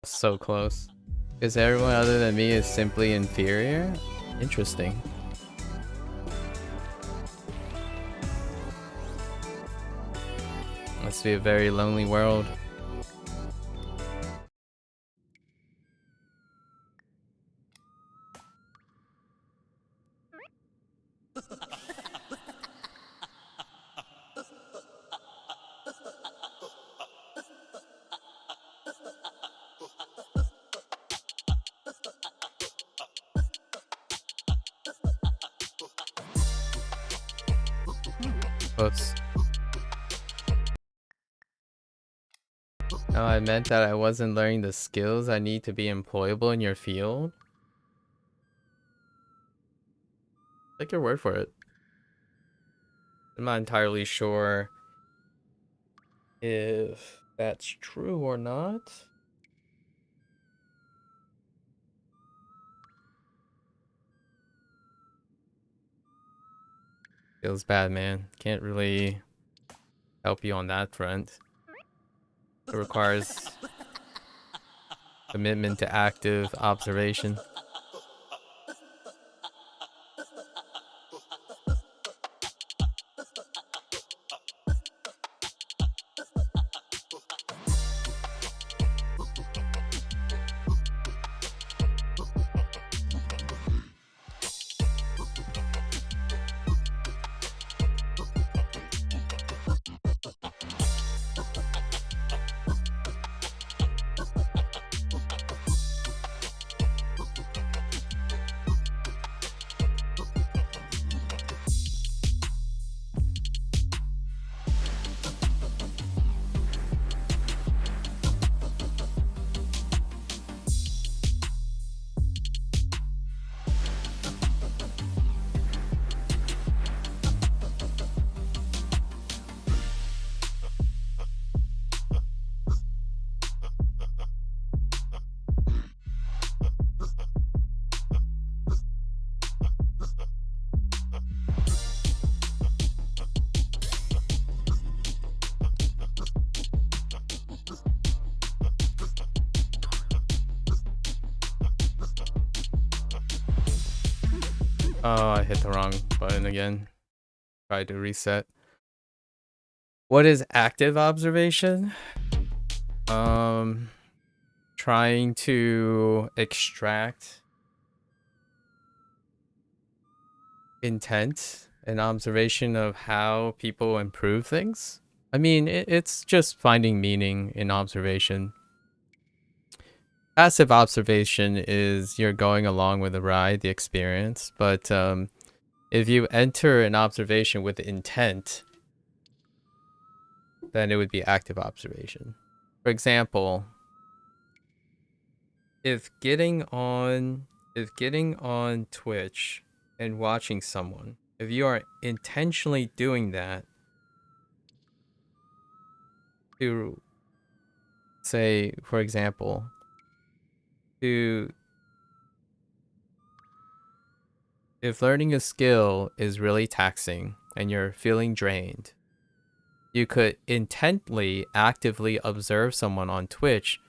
So close. Because everyone other than me is simply inferior? Interesting. Must be a very lonely world. Whoops. No, I meant that I wasn't learning the skills I need to be employable in your field. Take your word for it. I'm not entirely sure if that's true or not. Feels bad, man. Can't really help you on that front. It requires commitment to active observation. Oh, I hit the wrong button again. Tried to reset. What is active observation? Trying to extract intent and observation of how people improve things. I mean, it's just finding meaning in observation. Passive observation is you're going along with the ride, the experience, but if you enter an observation with intent, then it would be active observation. For example, if getting on Twitch and watching someone, if you are intentionally doing that to, say, for example, to if learning a skill is really taxing and you're feeling drained, you could intently, actively observe someone on Twitch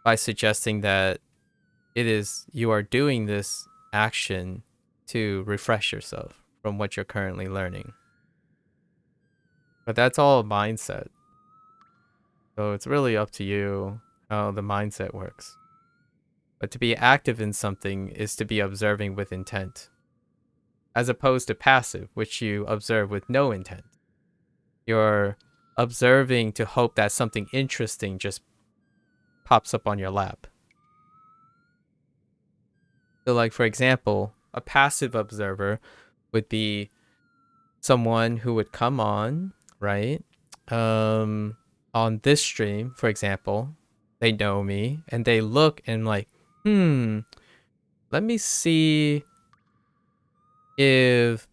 by suggesting that you are doing this action to refresh yourself from what you're currently learning. But that's all a mindset. So it's really up to you how the mindset works. But to be active in something is to be observing with intent, as opposed to passive, which you observe with no intent. You're observing to hope that something interesting just pops up on your lap. So, like, for example, a passive observer would be someone who would come on, right? On this stream, for example, they know me and they look and like, let me see if,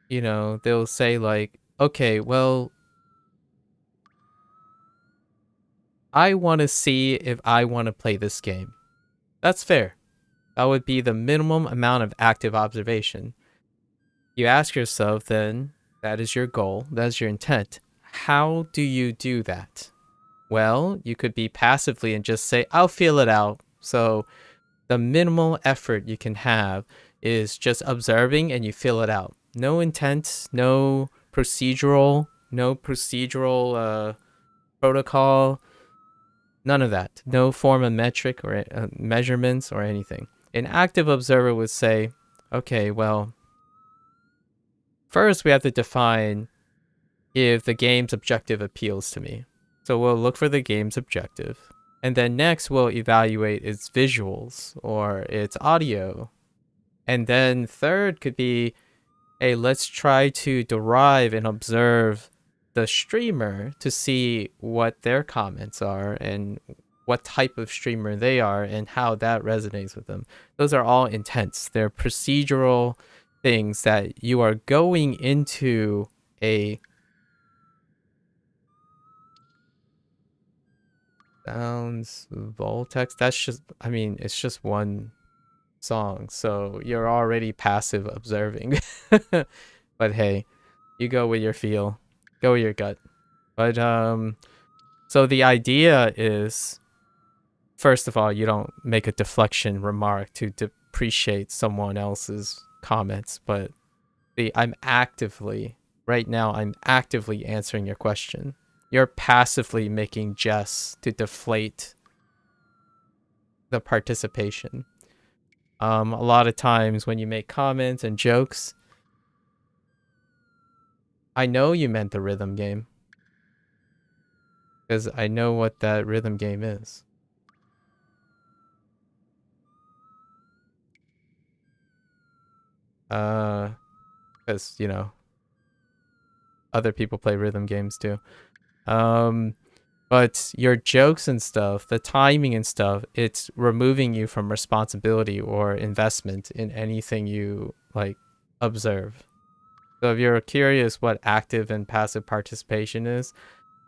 they'll say like, okay, well, I want to see if I want to play this game. That's fair. That would be the minimum amount of active observation. You ask yourself then, that is your goal, that is your intent. How do you do that? Well, you could be passively and just say, I'll feel it out. So the minimal effort you can have is just observing and you feel it out. No intent, no procedural protocol, none of that. No form of metric or measurements or anything. An active observer would say, okay, well, first we have to define if the game's objective appeals to me. So we'll look for the game's objective. And then next we'll evaluate its visuals or its audio. And then third could be, hey, let's try to derive and observe the streamer to see what their comments are and what type of streamer they are and how that resonates with them. Those are all intents. They're procedural things that you are going into a sounds Voltex. That's just, I mean, it's just one song, so you're already passive observing. But hey, you go with your feel, go with your gut. But so the idea is, first of all, you don't make a deflection remark to depreciate someone else's comments, but I'm actively answering your question. You're passively making jests to deflate the participation. A lot of times when you make comments and jokes, I know you meant the rhythm game. Because I know what that rhythm game is. Because, you know, other people play rhythm games too. But your jokes and stuff, the timing and stuff, it's removing you from responsibility or investment in anything you, like, observe. So if you're curious what active and passive participation is,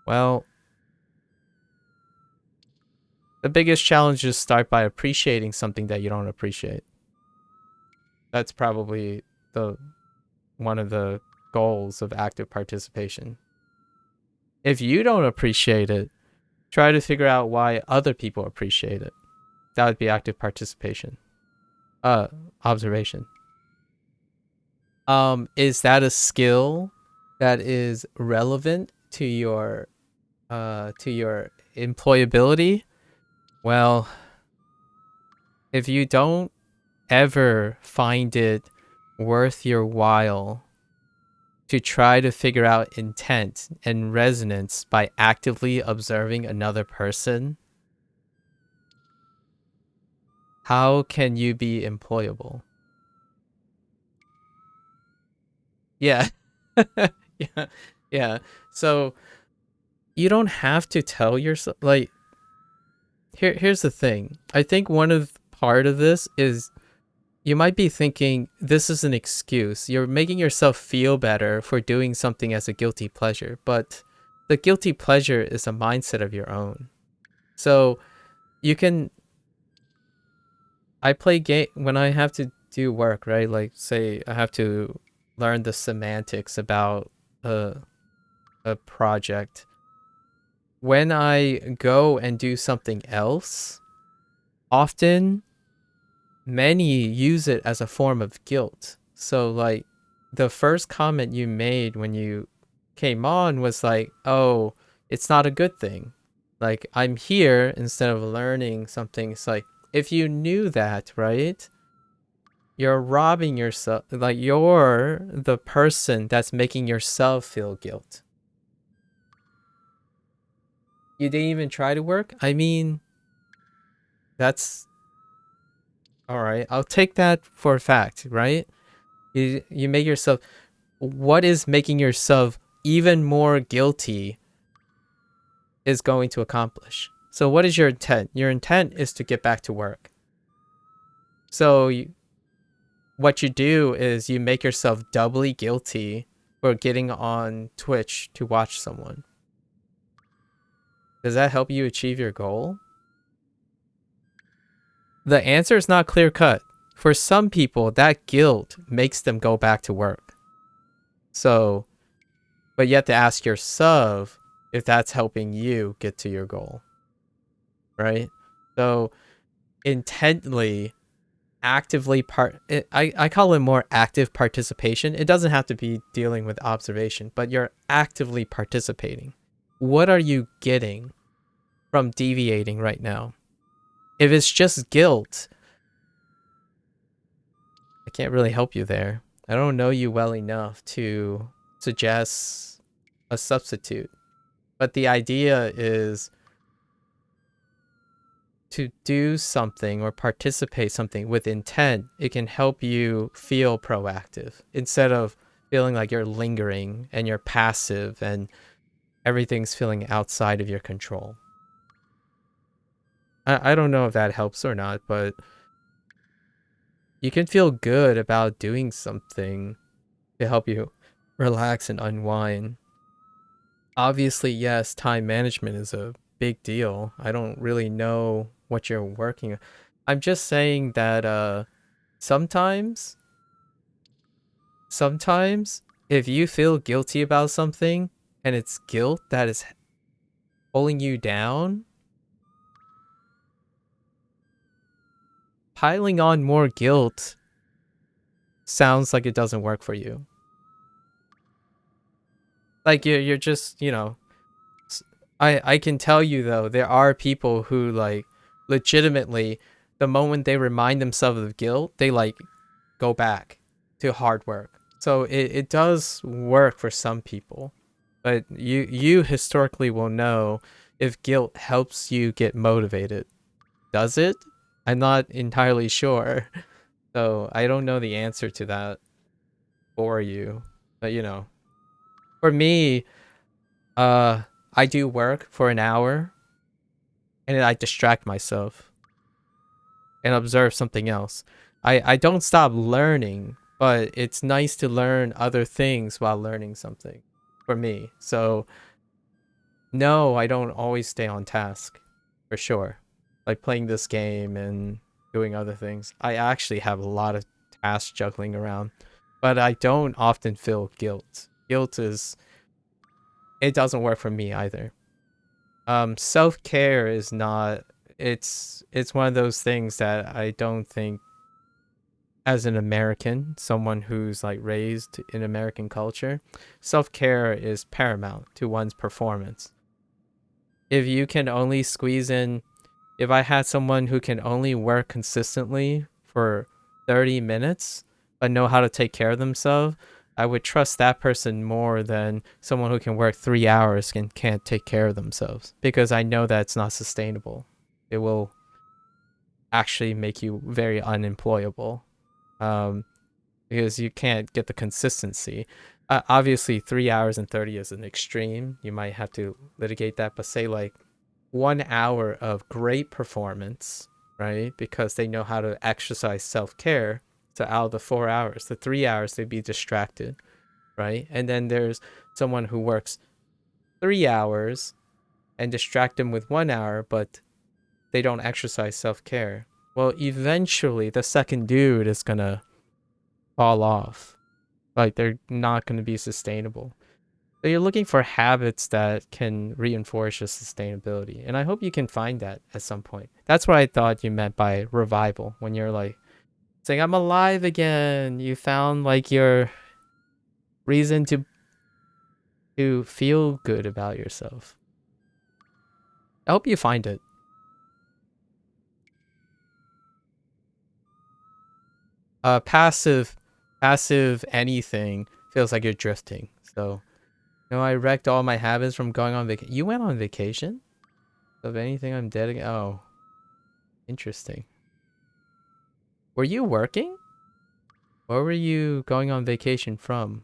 well, the biggest challenge is start by appreciating something that you don't appreciate. That's probably one of the goals of active participation. If you don't appreciate it, try to figure out why other people appreciate it. That would be active participation. Observation. Is that a skill that is relevant to your employability? Well, if you don't ever find it worth your while to try to figure out intent and resonance by actively observing another person, how can you be employable? Yeah. Yeah. Yeah. So you don't have to tell yourself, like, here's the thing. I think part of this is you might be thinking this is an excuse. You're making yourself feel better for doing something as a guilty pleasure, but the guilty pleasure is a mindset of your own. So I play game when I have to do work, right? Like, say I have to learn the semantics about a project. When I go and do something else, often many use it as a form of guilt. So, like, the first comment you made when you came on was like, oh, it's not a good thing. Like, I'm here instead of learning something. It's like, if you knew that, right? You're robbing yourself. Like, you're the person that's making yourself feel guilt. You didn't even try to work? I mean, that's all right. I'll take that for a fact, right? You make yourself, what is making yourself even more guilty is going to accomplish. So what is your intent? Your intent is to get back to work. So what you do is you make yourself doubly guilty for getting on Twitch to watch someone. Does that help you achieve your goal? The answer is not clear cut. For some people, that guilt makes them go back to work. So, but you have to ask yourself, if that's helping you get to your goal, right? So intently, actively I call it more active participation. It doesn't have to be dealing with observation, but you're actively participating. What are you getting from deviating right now? If it's just guilt, I can't really help you there. I don't know you well enough to suggest a substitute. But the idea is to do something or participate something with intent. It can help you feel proactive instead of feeling like you're lingering and you're passive and everything's feeling outside of your control. I don't know if that helps or not, but you can feel good about doing something to help you relax and unwind. Obviously, yes, time management is a big deal. I don't really know what you're working on. I'm just saying that sometimes sometimes if you feel guilty about something and it's guilt that is pulling you down, piling on more guilt sounds like it doesn't work for you. Like you're just, I can tell you though, there are people who like legitimately the moment they remind themselves of guilt, they like go back to hard work. So it does work for some people. But you historically will know if guilt helps you get motivated. Does it? I'm not entirely sure. So I don't know the answer to that for you. But for me, I do work for an hour and then I distract myself and observe something else. I don't stop learning, but it's nice to learn other things while learning something for me. So no, I don't always stay on task, for sure. Like playing this game and doing other things. I actually have a lot of tasks juggling around, but I don't often feel guilt. It doesn't work for me either. Self-care is not, it's one of those things that I don't think as an American, someone who's like raised in American culture, self-care is paramount to one's performance. If you can only squeeze in, if I had someone who can only work consistently for 30 minutes but know how to take care of themselves, I would trust that person more than someone who can work 3 hours and can't take care of themselves, because I know that it's not sustainable. It will actually make you very unemployable, because you can't get the consistency. Obviously, 3 hours and 30 is an extreme. You might have to litigate that, but say like 1 hour of great performance, right? Because they know how to exercise self-care. So out of the 4 hours, the 3 hours, they'd be distracted, right? And then there's someone who works 3 hours and distract them with 1 hour, but they don't exercise self-care. Well, eventually the second dude is gonna fall off. Like they're not gonna be sustainable. So you're looking for habits that can reinforce your sustainability. And I hope you can find that at some point. That's what I thought you meant by revival. When you're like saying, I'm alive again. You found like your reason to feel good about yourself. I hope you find it. Passive anything feels like you're drifting. So, I wrecked all my habits from going on vacation. You went on vacation? Of anything I'm dedicated. Oh, interesting. Were you working? Where were you going on vacation from?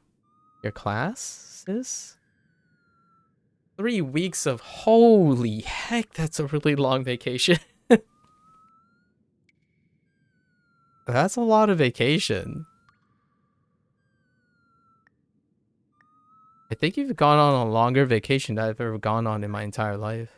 Your classes? 3 weeks of holy heck, that's a really long vacation. That's a lot of vacation. I think you've gone on a longer vacation than I've ever gone on in my entire life.